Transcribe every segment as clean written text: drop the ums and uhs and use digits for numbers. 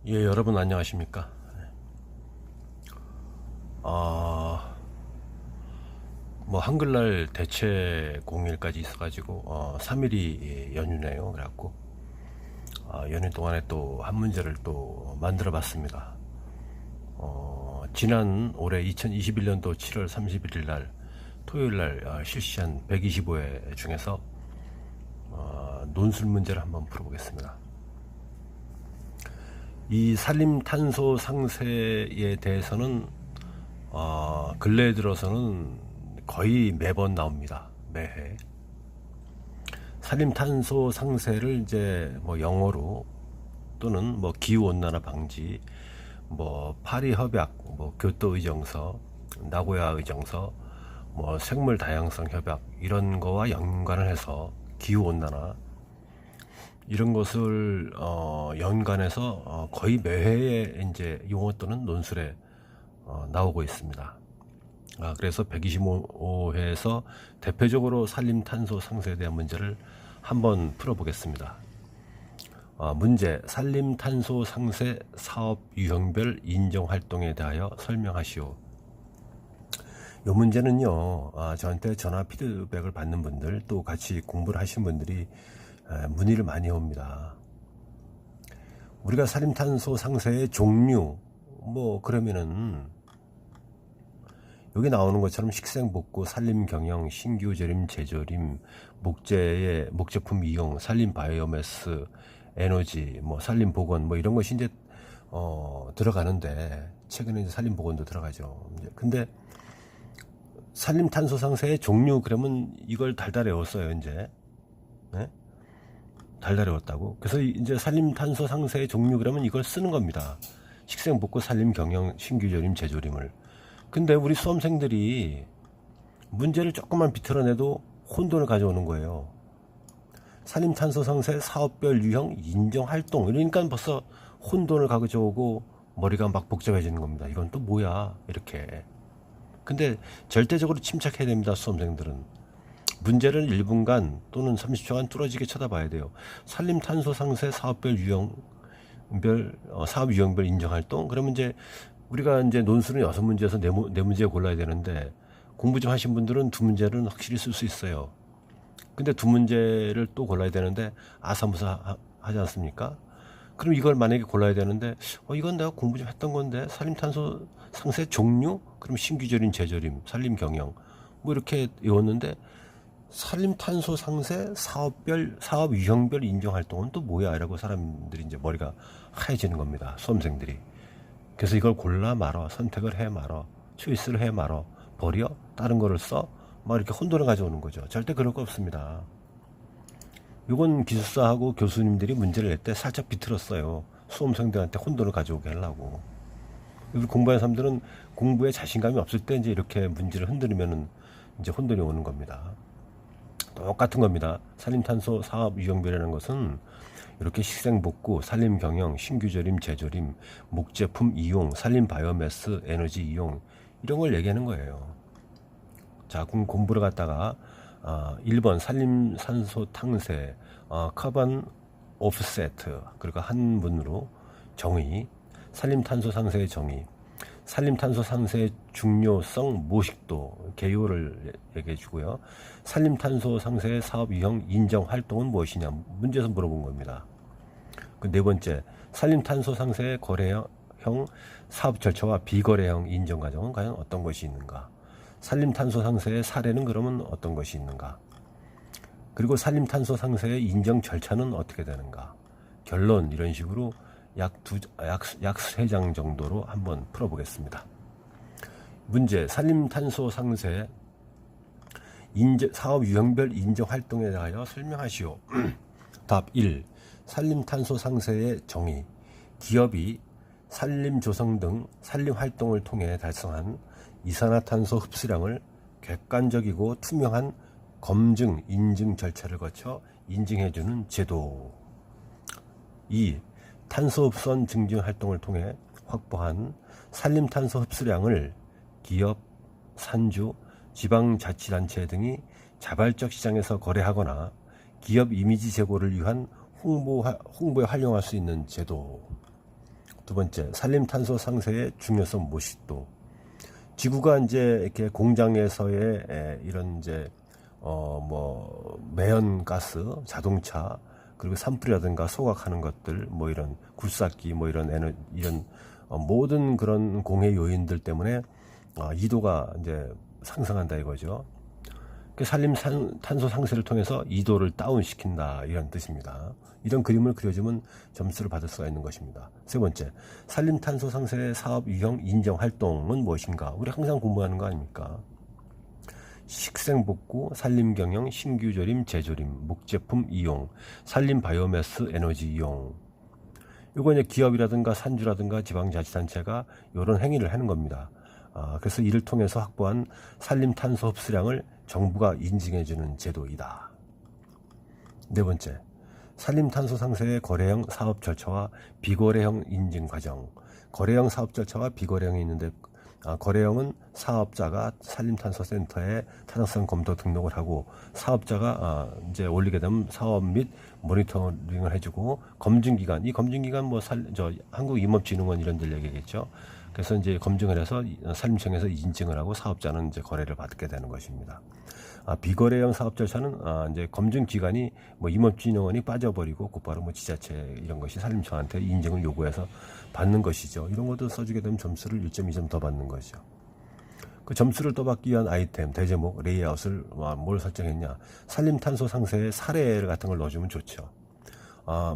예, 여러분 안녕하십니까? 아, 뭐 한글날 대체 공휴일까지 있어가지고 3일이 연휴네요. 그래갖고 연휴 동안에 또 한 문제를 또 만들어봤습니다. 지난 올해 2021년도 7월 31일 날 토요일 날 실시한 125회 중에서 논술 문제를 한번 풀어보겠습니다. 이 산림탄소 상세에 대해서는 근래에 들어서는 거의 매번 나옵니다. 매해. 산림탄소 상세를 이제 뭐 영어로 또는 뭐 기후온난화 방지, 뭐 파리 협약, 뭐 교토 의정서, 나고야 의정서, 뭐 생물 다양성 협약 이런 거와 연관을 해서 기후온난화 이런 것을 연관해서 거의 매해에 이제 용어 또는 논술에 나오고 있습니다. 그래서 125회에서 대표적으로 산림탄소 상세에 대한 문제를 한번 풀어보겠습니다. 문제, 산림탄소 상세 사업 유형별 인정활동에 대하여 설명하시오. 이 문제는요, 저한테 전화 피드백을 받는 분들, 또 같이 공부를 하신 분들이 문의를 많이 옵니다. 우리가 산림탄소 상세의 종류, 뭐 그러면은 여기 나오는 것처럼 식생복구, 산림경영, 신규조림, 재조림, 목재품 이용, 산림 바이오매스, 에너지, 뭐 산림보건 뭐 이런 것이 이제 들어가는데 최근에 이제 산림보건도 들어가죠. 근데 산림탄소 상세의 종류 그러면 이걸 달달 외웠어요 이제. 네? 달달 외웠다고. 그래서 이제 산림탄소 상세의 종류 그러면 이걸 쓰는 겁니다. 식생복구, 산림경영, 신규조림, 재조림을. 근데 우리 수험생들이 문제를 조금만 비틀어내도 혼돈을 가져오는 거예요. 산림탄소 상세 사업별 유형 인정활동 이러니까 벌써 혼돈을 가져오고 머리가 막 복잡해지는 겁니다. 이건 또 뭐야 이렇게. 근데 절대적으로 침착해야 됩니다. 수험생들은 문제를 1분간 또는 30초간 뚫어지게 쳐다봐야 돼요. 산림탄소 상세 사업별 유형별 사업 유형별 인정활동 그러면 이제 우리가 이제 논술은 6문제에서 네 문제 골라야 되는데 공부 좀 하신 분들은 2문제는 확실히 쓸 수 있어요. 근데 2문제를 또 골라야 되는데 아사무사 하지 않습니까? 그럼 이걸 만약에 골라야 되는데 이건 내가 공부 좀 했던 건데 산림탄소 상세 종류? 그럼 신규조림, 재조림, 산림경영 뭐 이렇게 외웠는데 산림탄소 상세 사업별 사업 유형별 인정활동은 또 뭐야? 이라고 사람들이 이제 머리가 하얘지는 겁니다. 수험생들이. 그래서 이걸 골라 말어, 선택을 해 말어, 초이스를 해 말어, 버려, 다른 거를 써, 막 이렇게 혼돈을 가져오는 거죠. 절대 그럴 거 없습니다. 이건 기숙사하고 교수님들이 문제를 낼 때 살짝 비틀었어요. 수험생들한테 혼돈을 가져오게 하려고. 우리 공부하는 사람들은 공부에 자신감이 없을 때 이제 이렇게 문제를 흔들면은 이제 혼돈이 오는 겁니다. 똑같은 겁니다. 산림탄소 사업 유형별이라는 것은 이렇게 식생복구, 산림경영, 신규조림, 재조림, 목제품 이용, 산림 바이오매스, 에너지 이용 이런 걸 얘기하는 거예요. 자, 공부를 갖다가 1번 산림탄소 탕세, 카본 오프세트 그리고 한문으로 정의, 산림탄소 상세의 정의, 산림탄소 상세의 중요성, 모식도, 개요를 얘기해 주고요. 산림탄소 상세의 사업 유형 인정 활동은 무엇이냐 문제에서 물어본 겁니다. 그 네 번째, 산림탄소 상세의 거래형 사업 절차와 비거래형 인정 과정은 과연 어떤 것이 있는가? 산림탄소 상세의 사례는 그러면 어떤 것이 있는가? 그리고 산림탄소 상세의 인정 절차는 어떻게 되는가? 결론 이런 식으로 약 3장 정도로 한번 풀어보겠습니다. 문제, 산림탄소 상세 사업 유형별 인정 활동에 대하여 설명하시오. 답 1. 산림탄소 상세의 정의. 기업이 산림 조성 등 산림 활동을 통해 달성한 이산화탄소 흡수량을 객관적이고 투명한 검증, 인증 절차를 거쳐 인증해주는 제도. 2. 탄소흡선 증진 활동을 통해 확보한 산림탄소 흡수량을 기업, 산주, 지방자치단체 등이 자발적 시장에서 거래하거나 기업 이미지 제고를 위한 홍보에 활용할 수 있는 제도. 두 번째, 산림탄소 상세의 중요성 무엇이또. 지구가 이제 이렇게 공장에서의 이런 이제 뭐 매연가스, 자동차, 그리고 산불이라든가 소각하는 것들, 뭐 이런 굴삭기, 뭐 이런 모든 그런 공해 요인들 때문에 이도가 이제 상승한다 이거죠. 그 산림탄소 상세를 통해서 이도를 다운시킨다 이런 뜻입니다. 이런 그림을 그려주면 점수를 받을 수가 있는 것입니다. 세 번째, 산림탄소 상세 사업 유형 인정 활동은 무엇인가? 우리 항상 공부하는 거 아닙니까? 식생복구, 산림경영, 신규조림, 재조림, 목제품 이용, 산림 바이오매스 에너지 이용. 이거 이제 기업이라든가 산주라든가 지방자치단체가 이런 행위를 하는 겁니다. 그래서 이를 통해서 확보한 산림탄소 흡수량을 정부가 인증해주는 제도이다. 네 번째, 산림탄소 상세의 거래형 사업 절차와 비거래형 인증 과정. 거래형 사업 절차와 비거래형이 있는데, 거래형은 사업자가 산림탄소센터에 타당성 검토 등록을 하고, 사업자가 이제 올리게 되면 사업 및 모니터링을 해주고, 검증기관, 이 검증기관 뭐 한국임업진흥원 이런 데 얘기겠죠. 그래서 이제 검증을 해서 산림청에서 인증을 하고 사업자는 이제 거래를 받게 되는 것입니다. 비거래형 사업 절차는 이제 검증 기관이 뭐 임업진흥원이 빠져버리고 곧바로 뭐 지자체 이런 것이 산림청한테 인증을 요구해서 받는 것이죠. 이런 것도 써주게 되면 점수를 1.2점 더 받는 거죠. 그 점수를 또 받기 위한 아이템, 대제목, 레이아웃을 뭘 설정했냐? 산림탄소 상세의 사례 같은 걸 넣어주면 좋죠.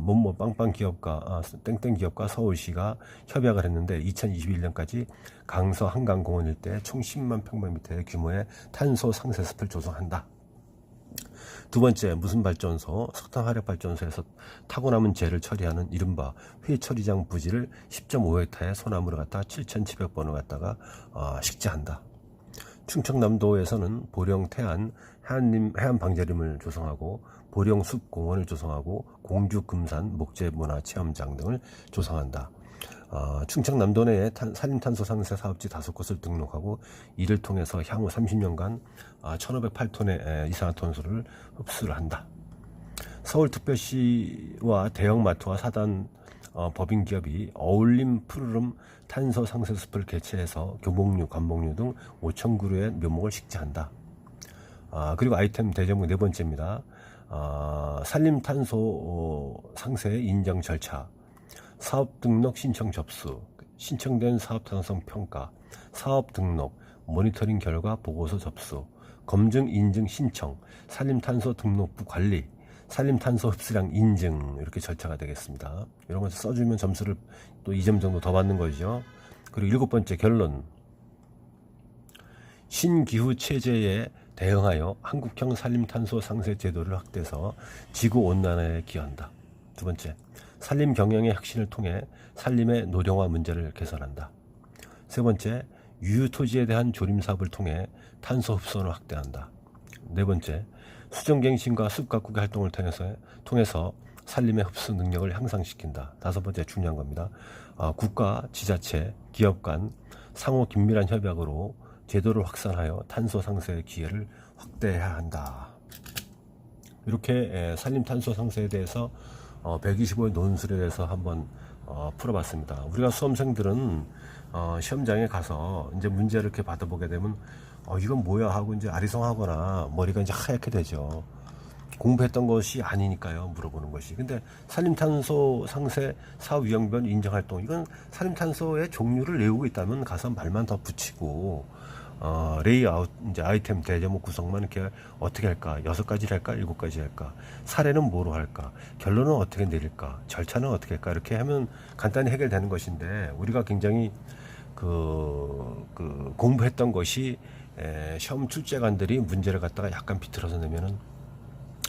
뭐뭐 빵빵 기업과 땡땡 기업과 서울시가 협약을 했는데 2021년까지 강서 한강공원 일대 총 10만 평방미터의 규모의 탄소 상세 숲을 조성한다. 두 번째, 무슨 발전소, 석탄 화력 발전소에서 타고 남은 재를 처리하는 이른바 회처리장 부지를 10.5헥타의 소나무를 갖다가 7,700번을 갖다가 식재한다. 충청남도에서는 보령 태안 해안방제림을 조성하고 보령숲 공원을 조성하고 공주 금산 목재문화체험장 등을 조성한다. 충청남도 내에 산림탄소 상세 사업지 5곳을 등록하고 이를 통해서 향후 30년간 1,508톤의 이산화탄소를 흡수를 한다. 서울특별시와 대형마트와 사단 법인 기업이 어울림 푸르름 탄소 상세 숲을 개최해서 교목류, 관목류 등 5,000그루의 묘목을 식재한다. 그리고 아이템 대제목 네 번째입니다. 산림탄소 상세 인정 절차, 사업 등록 신청 접수, 신청된 사업 타당성 평가, 사업 등록, 모니터링 결과 보고서 접수, 검증 인증 신청, 산림탄소 등록부 관리, 산림탄소 흡수량 인증, 이렇게 절차가 되겠습니다. 이런 것을 써주면 점수를 또 2점 정도 더 받는 거죠. 그리고 7번째 결론, 신기후 체제에 대응하여 한국형 산림탄소 상세 제도를 확대해서 지구온난화에 기여한다. 두 번째, 산림 경영의 혁신을 통해 산림의 노령화 문제를 개선한다. 세 번째, 유휴토지에 대한 조림 사업을 통해 탄소 흡수를 확대한다. 네 번째, 수정갱신과 숲가꾸기 활동을 통해서 산림의 흡수 능력을 향상시킨다. 다섯 번째, 중요한 겁니다. 국가, 지자체, 기업 간 상호 긴밀한 협약으로 제도를 확산하여 탄소 상세의 기회를 확대해야 한다. 이렇게 산림탄소 상세에 대해서 125의 논술에 대해서 한번 풀어봤습니다. 우리가 수험생들은 시험장에 가서 이제 문제를 이렇게 받아보게 되면 이건 뭐야 하고 이제 아리송하거나 머리가 이제 하얗게 되죠. 공부했던 것이 아니니까요, 물어보는 것이. 근데 산림탄소 상세 사업 유형별 인정활동, 이건 산림탄소의 종류를 외우고 있다면 가서 말만 더 붙이고 레이아웃, 이제 아이템 대제목 구성만 이렇게 어떻게 할까, 6가지를 할까, 7가지 할까, 사례는 뭐로 할까, 결론은 어떻게 내릴까, 절차는 어떻게 할까, 이렇게 하면 간단히 해결되는 것인데, 우리가 굉장히 공부했던 것이 시험 출제관들이 문제를 갖다가 약간 비틀어서 내면은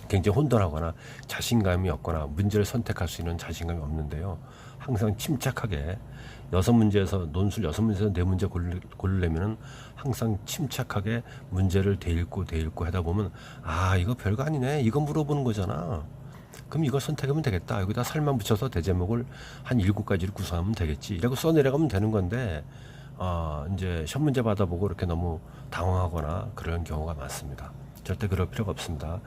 굉장히 혼돈하거나 자신감이 없거나 문제를 선택할 수 있는 자신감이 없는데요. 항상 침착하게 6문제에서 논술 6문제에서 4문제 고르려면은 항상 침착하게 문제를 대읽고 하다 보면 이거 별거 아니네, 이거 물어보는 거잖아, 그럼 이걸 선택하면 되겠다, 여기다 살만 붙여서 대제목을 한 7가지를 구성하면 되겠지, 이라고 써내려가면 되는 건데 이제 시험 문제 받아보고 이렇게 너무 당황하거나 그런 경우가 많습니다. 절대 그럴 필요가 없습니다.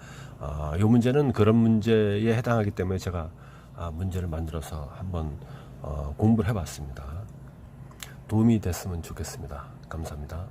이 문제는 그런 문제에 해당하기 때문에 제가 문제를 만들어서 한번 공부를 해봤습니다. 도움이 됐으면 좋겠습니다. 감사합니다.